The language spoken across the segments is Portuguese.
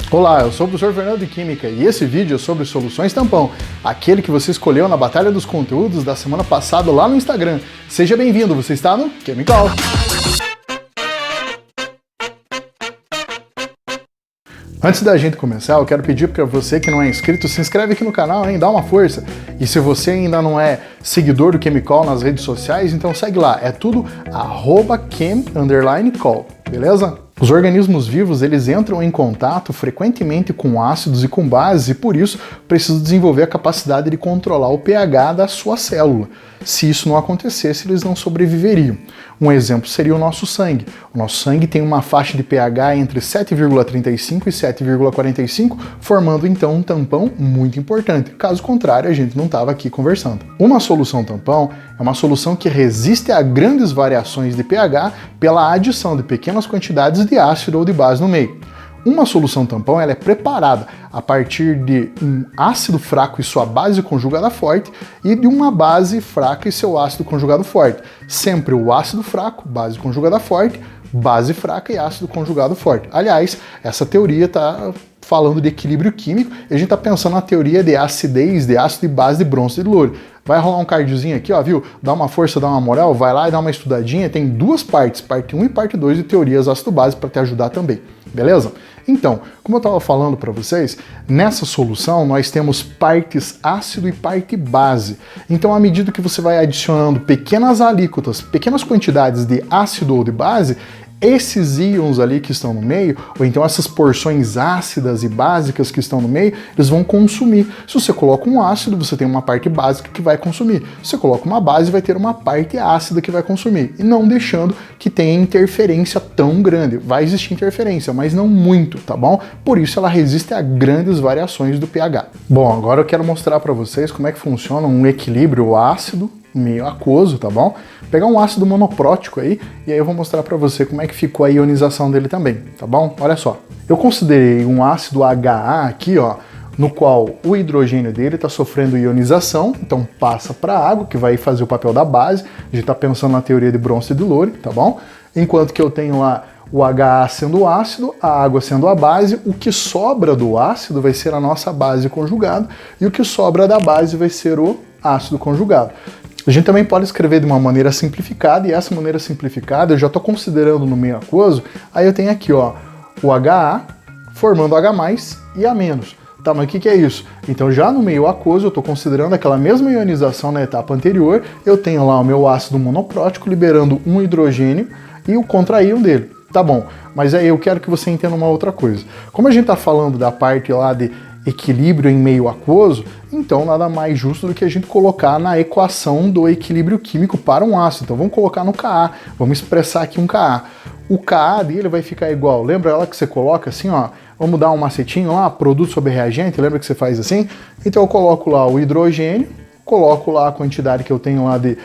Olá, eu sou o professor Fernando de Química e esse vídeo é sobre soluções tampão, aquele que você escolheu na Batalha dos Conteúdos da semana passada lá no Instagram. Seja bem-vindo, você está no Chemical. Antes da gente começar, eu quero pedir para você que não é inscrito, se inscreve aqui no canal, hein? Dá uma força. E se você ainda não é seguidor do Chemical nas redes sociais, então segue lá, é tudo @chem_call, beleza? Os organismos vivos, eles entram em contato frequentemente com ácidos e com bases e por isso precisam desenvolver a capacidade de controlar o pH da sua célula. Se isso não acontecesse, eles não sobreviveriam. Um exemplo seria o nosso sangue. O nosso sangue tem uma faixa de pH entre 7,35 e 7,45, formando então um tampão muito importante. Caso contrário, a gente não estava aqui conversando. Uma solução tampão é uma solução que resiste a grandes variações de pH pela adição de pequenas quantidades de ácido ou de base no meio. Uma solução tampão ela é preparada a partir de um ácido fraco e sua base conjugada forte e de uma base fraca e seu ácido conjugado forte. Sempre o ácido fraco, base conjugada forte, base fraca e ácido conjugado forte. Aliás, essa teoria está falando de equilíbrio químico e a gente está pensando na teoria de acidez de ácido e base de bronze e de louro. Vai rolar um cardiozinho aqui, ó, viu? Dá uma força, dá uma moral, vai lá e dá uma estudadinha. Tem duas partes, parte 1 e parte 2 de teorias ácido-base para te ajudar também, beleza? Então, como eu estava falando para vocês, nessa solução nós temos partes ácido e parte base. Então, à medida que você vai adicionando pequenas alíquotas, pequenas quantidades de ácido ou de base, esses íons ali que estão no meio, ou então essas porções ácidas e básicas que estão no meio, eles vão consumir. Se você coloca um ácido, você tem uma parte básica que vai consumir. Se você coloca uma base, vai ter uma parte ácida que vai consumir. E não deixando que tenha interferência tão grande. Vai existir interferência, mas não muito, tá bom? Por isso ela resiste a grandes variações do pH. Bom, agora eu quero mostrar para vocês como é que funciona um equilíbrio ácido meio aquoso, tá bom? Pegar um ácido monoprótico aí e aí eu vou mostrar para você como é que ficou a ionização dele também, tá bom? Olha só, eu considerei um ácido HA aqui, ó, no qual o hidrogênio dele está sofrendo ionização, então passa para a água, que vai fazer o papel da base. A gente está pensando na teoria de Bronze e de Loure, tá bom? Enquanto que eu tenho lá o HA sendo o ácido, a água sendo a base, o que sobra do ácido vai ser a nossa base conjugada e o que sobra da base vai ser o ácido conjugado. A gente também pode escrever de uma maneira simplificada, e essa maneira simplificada eu já estou considerando no meio aquoso, aí eu tenho aqui, ó, o HA formando H+, e A-. Tá, mas o que é isso? Então já no meio aquoso eu estou considerando aquela mesma ionização na etapa anterior, eu tenho lá o meu ácido monoprótico liberando um hidrogênio e o contraíon dele. Tá bom, mas aí eu quero que você entenda uma outra coisa. Como a gente está falando da parte lá de equilíbrio em meio aquoso, então nada mais justo do que a gente colocar na equação do equilíbrio químico para um ácido. Então vamos colocar no Ka, vamos expressar aqui um Ka. O Ka dele vai ficar igual, lembra ela que você coloca assim, ó, vamos dar um macetinho lá, produto sobre reagente, lembra que você faz assim? Então eu coloco lá o hidrogênio, coloco lá a quantidade que eu tenho lá de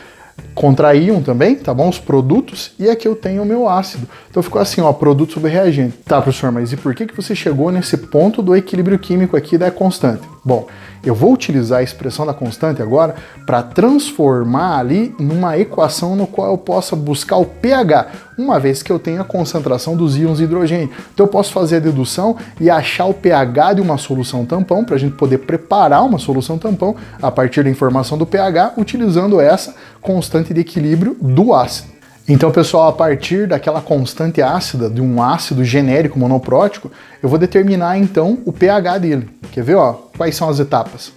contraíam também, tá bom? Os produtos, e aqui eu tenho o meu ácido. Então ficou assim, ó, produto sobre reagente. Tá, professor, mas e por que você chegou nesse ponto do equilíbrio químico aqui da constante? Bom, eu vou utilizar a expressão da constante agora para transformar ali numa equação no qual eu possa buscar o pH, uma vez que eu tenho a concentração dos íons de hidrogênio. Então eu posso fazer a dedução e achar o pH de uma solução tampão, para a gente poder preparar uma solução tampão a partir da informação do pH, utilizando essa constante de equilíbrio do ácido. Então, pessoal, a partir daquela constante ácida de um ácido genérico monoprótico, eu vou determinar então o pH dele. Quer ver, ó? Quais são as etapas?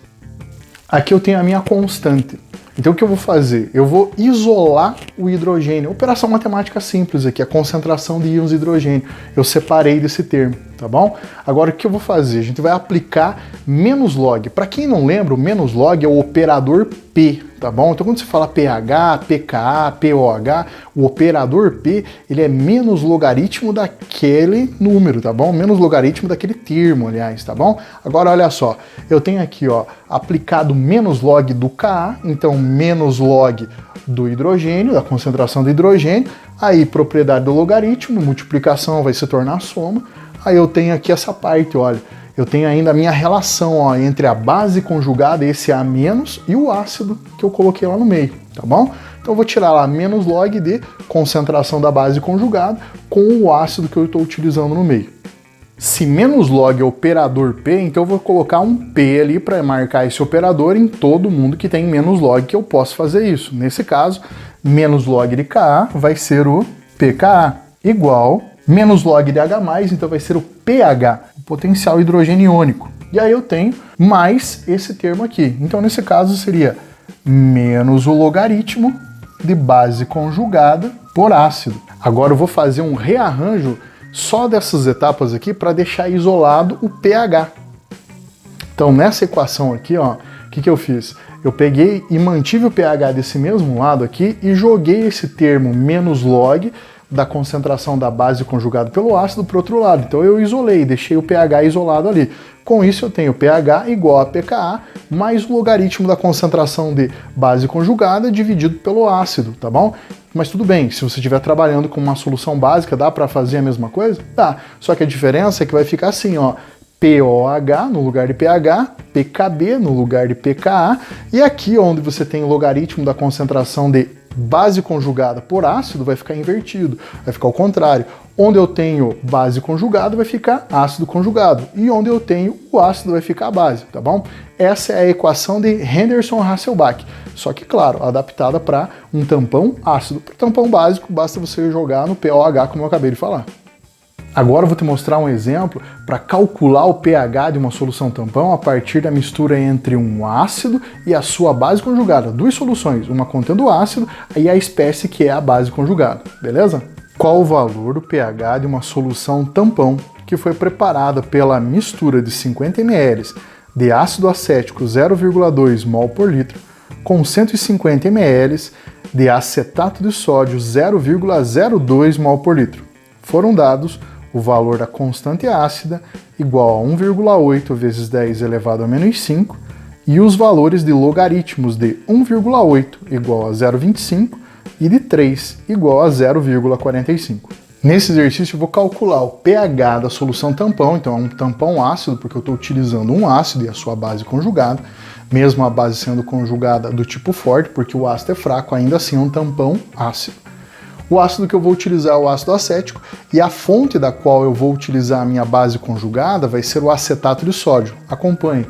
Aqui eu tenho a minha constante. Então o que eu vou fazer? Eu vou isolar o hidrogênio. Operação matemática simples aqui, a concentração de íons de hidrogênio. Eu separei desse termo, tá bom? Agora o que eu vou fazer? A gente vai aplicar menos log. Para quem não lembra, o menos log é o operador P, tá bom? Então quando você fala pH, pKa, pOH, o operador P, ele é menos logaritmo daquele número, tá bom? Menos logaritmo daquele termo, aliás, tá bom? Agora olha só, eu tenho aqui, ó, aplicado menos log do Ka, então menos log do hidrogênio, da concentração do hidrogênio, aí propriedade do logaritmo, multiplicação vai se tornar soma, aí eu tenho aqui essa parte, olha, eu tenho ainda a minha relação, ó, entre a base conjugada, esse A-, e o ácido que eu coloquei lá no meio, tá bom? Então eu vou tirar lá menos log de concentração da base conjugada com o ácido que eu estou utilizando no meio. Se menos log é operador P, então eu vou colocar um P ali para marcar esse operador em todo mundo que tem menos log que eu posso fazer isso. Nesse caso, menos log de Ka vai ser o pKa, igual menos log de H+, então vai ser o pH, o potencial hidrogênio iônico. E aí eu tenho mais esse termo aqui. Então nesse caso seria menos o logaritmo de base conjugada por ácido. Agora eu vou fazer um rearranjo só dessas etapas aqui para deixar isolado o pH. Então nessa equação aqui, ó, o que eu fiz? Eu peguei e mantive o pH desse mesmo lado aqui e joguei esse termo menos log da concentração da base conjugada pelo ácido para o outro lado. Então eu isolei, deixei o pH isolado ali. Com isso eu tenho pH igual a pKa mais o logaritmo da concentração de base conjugada dividido pelo ácido, tá bom? Mas tudo bem, se você estiver trabalhando com uma solução básica, dá para fazer a mesma coisa? Dá. Só que a diferença é que vai ficar assim, ó, POH no lugar de pH, PKB no lugar de pKa, e aqui onde você tem o logaritmo da concentração de base conjugada por ácido vai ficar invertido, vai ficar ao contrário. Onde eu tenho base conjugada vai ficar ácido conjugado, e onde eu tenho o ácido vai ficar a base, tá bom? Essa é a equação de Henderson-Hasselbalch, só que, claro, adaptada para um tampão ácido. Para o tampão básico, basta você jogar no POH, como eu acabei de falar. Agora eu vou te mostrar um exemplo para calcular o pH de uma solução tampão a partir da mistura entre um ácido e a sua base conjugada. Duas soluções, uma contendo ácido e a espécie que é a base conjugada, beleza? Qual o valor do pH de uma solução tampão que foi preparada pela mistura de 50 ml de ácido acético 0,2 mol por litro com 150 ml de acetato de sódio 0,02 mol por litro? Foram dados o valor da constante ácida igual a 1,8 vezes 10 elevado a menos 5 e os valores de logaritmos de 1,8 igual a 0,25 e de 3 igual a 0,45. Nesse exercício eu vou calcular o pH da solução tampão, então é um tampão ácido porque eu estou utilizando um ácido e a sua base conjugada, mesmo a base sendo conjugada do tipo forte, porque o ácido é fraco, ainda assim é um tampão ácido. O ácido que eu vou utilizar é o ácido acético e a fonte da qual eu vou utilizar a minha base conjugada vai ser o acetato de sódio. Acompanhe.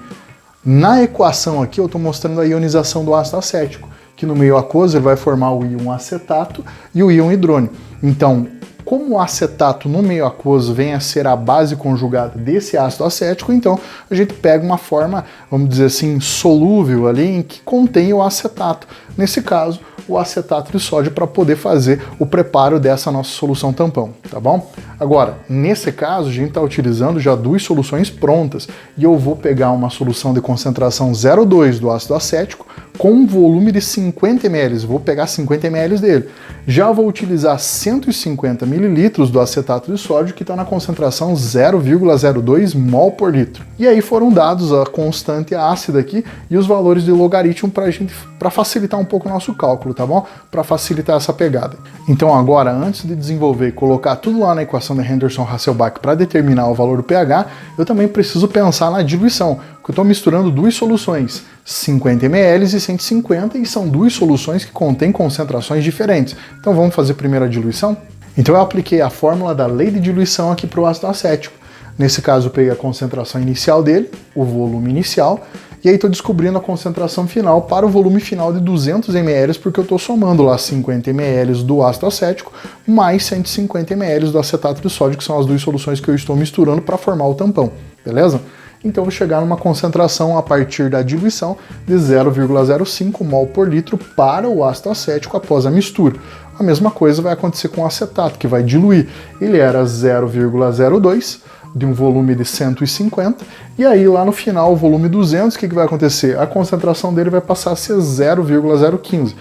Na equação aqui eu estou mostrando a ionização do ácido acético, que no meio aquoso ele vai formar o íon acetato e o íon hidrônio. Então, como o acetato no meio aquoso vem a ser a base conjugada desse ácido acético, então a gente pega uma forma, vamos dizer assim, solúvel ali em que contém o acetato. Nesse caso, o acetato de sódio para poder fazer o preparo dessa nossa solução tampão, tá bom? Agora, nesse caso, a gente está utilizando já duas soluções prontas e eu vou pegar uma solução de concentração 0,2 do ácido acético com um volume de 50 ml, vou pegar 50 ml dele. Já vou utilizar 150 ml do acetato de sódio que está na concentração 0,02 mol por litro. E aí foram dados a constante ácida aqui e os valores de logaritmo para facilitar um pouco o nosso cálculo, tá bom? Para facilitar essa pegada. Então agora, antes de desenvolver e colocar tudo lá na equação de Henderson-Hasselbalch para determinar o valor do pH, eu também preciso pensar na diluição, porque eu estou misturando duas soluções, 50 ml e 150, e são duas soluções que contêm concentrações diferentes. Então vamos fazer primeiro a diluição? Então eu apliquei a fórmula da lei de diluição aqui para o ácido acético. Nesse caso eu peguei a concentração inicial dele, o volume inicial, e aí estou descobrindo a concentração final para o volume final de 200 ml, porque eu estou somando lá 50 ml do ácido acético mais 150 ml do acetato de sódio, que são as duas soluções que eu estou misturando para formar o tampão, beleza? Então eu vou chegar numa concentração a partir da diluição de 0,05 mol por litro para o ácido acético após a mistura. A mesma coisa vai acontecer com o acetato, que vai diluir. Ele era 0,02 de um volume de 150, e aí lá no final, o volume 200, o que vai acontecer? A concentração dele vai passar a ser 0,015.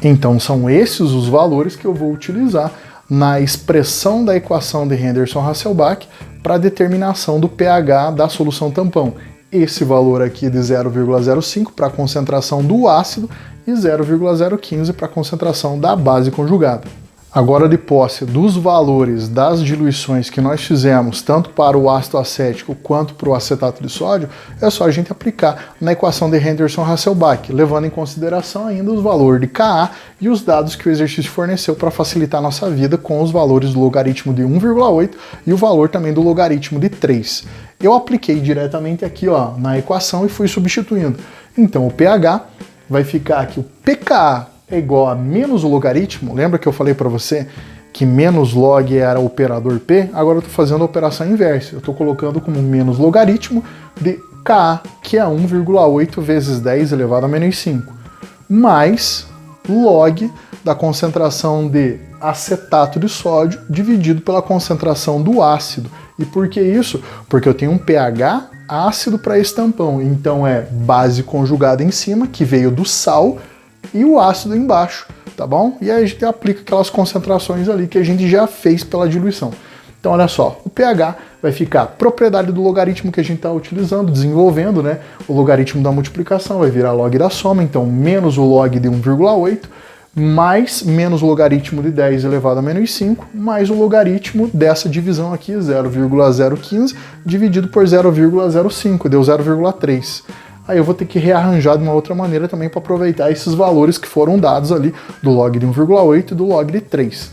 Então são esses os valores que eu vou utilizar na expressão da equação de Henderson-Hasselbalch para a determinação do pH da solução tampão. Esse valor aqui de 0,05 para a concentração do ácido e 0,015 para a concentração da base conjugada. Agora, de posse dos valores das diluições que nós fizemos, tanto para o ácido acético quanto para o acetato de sódio, é só a gente aplicar na equação de Henderson-Hasselbalch, levando em consideração ainda os valores de Ka e os dados que o exercício forneceu para facilitar a nossa vida com os valores do logaritmo de 1,8 e o valor também do logaritmo de 3. Eu apliquei diretamente aqui na equação e fui substituindo. Então o pH vai ficar aqui, o pKa é igual a menos o logaritmo. Lembra que eu falei para você que menos log era o operador P? Agora eu estou fazendo a operação inversa. Eu estou colocando como menos logaritmo de Ka, que é 1,8 vezes 10 elevado a menos 5, mais log da concentração de acetato de sódio dividido pela concentração do ácido. E por que isso? Porque eu tenho um pH ácido para esse tampão. Então é base conjugada em cima, que veio do sal, e o ácido embaixo, tá bom? E aí a gente aplica aquelas concentrações ali que a gente já fez pela diluição. Então olha só, o pH vai ficar propriedade do logaritmo que a gente está utilizando, desenvolvendo, né? O logaritmo da multiplicação vai virar log da soma, então menos o log de 1,8, mais menos o logaritmo de 10 elevado a menos 5, mais o logaritmo dessa divisão aqui, 0,015, dividido por 0,05, deu 0,3. Aí eu vou ter que rearranjar de uma outra maneira também para aproveitar esses valores que foram dados ali do log de 1,8 e do log de 3.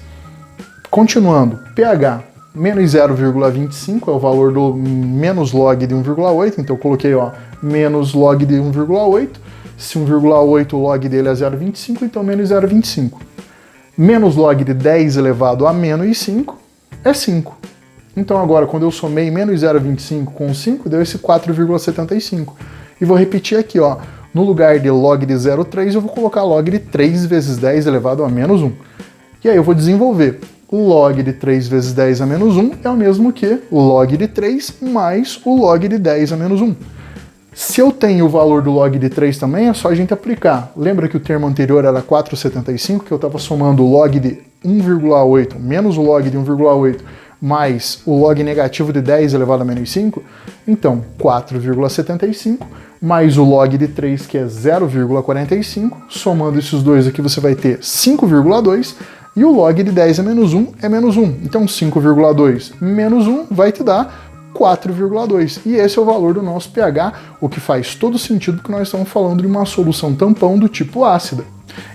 Continuando, pH menos 0,25 é o valor do menos log de 1,8, então eu coloquei menos log de 1,8, se 1,8 o log dele é 0,25, então menos 0,25. Menos log de 10 elevado a menos 5 é 5. Então agora, quando eu somei menos 0,25 com 5, deu esse 4,75. E vou repetir aqui, no lugar de log de 0,3, eu vou colocar log de 3 vezes 10 elevado a menos 1. E aí eu vou desenvolver. O log de 3 vezes 10 a menos 1 é o mesmo que o log de 3 mais o log de 10 a menos 1. Se eu tenho o valor do log de 3 também, é só a gente aplicar. Lembra que o termo anterior era 4,75, que eu estava somando o log de 1,8 menos o log de 1,8 mais o log negativo de 10 elevado a menos 5? Então, 4,75 mais o log de 3, que é 0,45, somando esses dois aqui você vai ter 5,2, e o log de 10 a menos 1 é menos 1. Então 5,2 menos 1 vai te dar 4,2. E esse é o valor do nosso pH, o que faz todo sentido porque nós estamos falando de uma solução tampão do tipo ácida.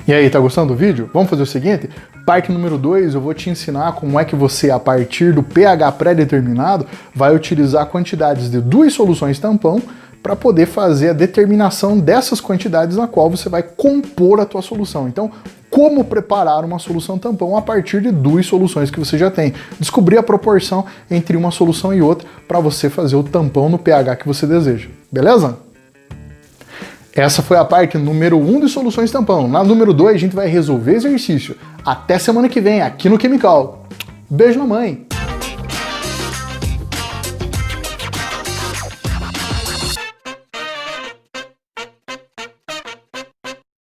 E aí, tá gostando do vídeo? Vamos fazer o seguinte? Parte número 2, eu vou te ensinar como é que você, a partir do pH pré-determinado, vai utilizar quantidades de 2 soluções tampão para poder fazer a determinação dessas quantidades na qual você vai compor a tua solução. Então, como preparar uma solução tampão a partir de 2 soluções que você já tem. Descobrir a proporção entre uma solução e outra para você fazer o tampão no pH que você deseja. Beleza? Essa foi a parte número 1 de soluções tampão. Na número 2 a gente vai resolver exercício. Até semana que vem aqui no Chemical. Beijo na mãe!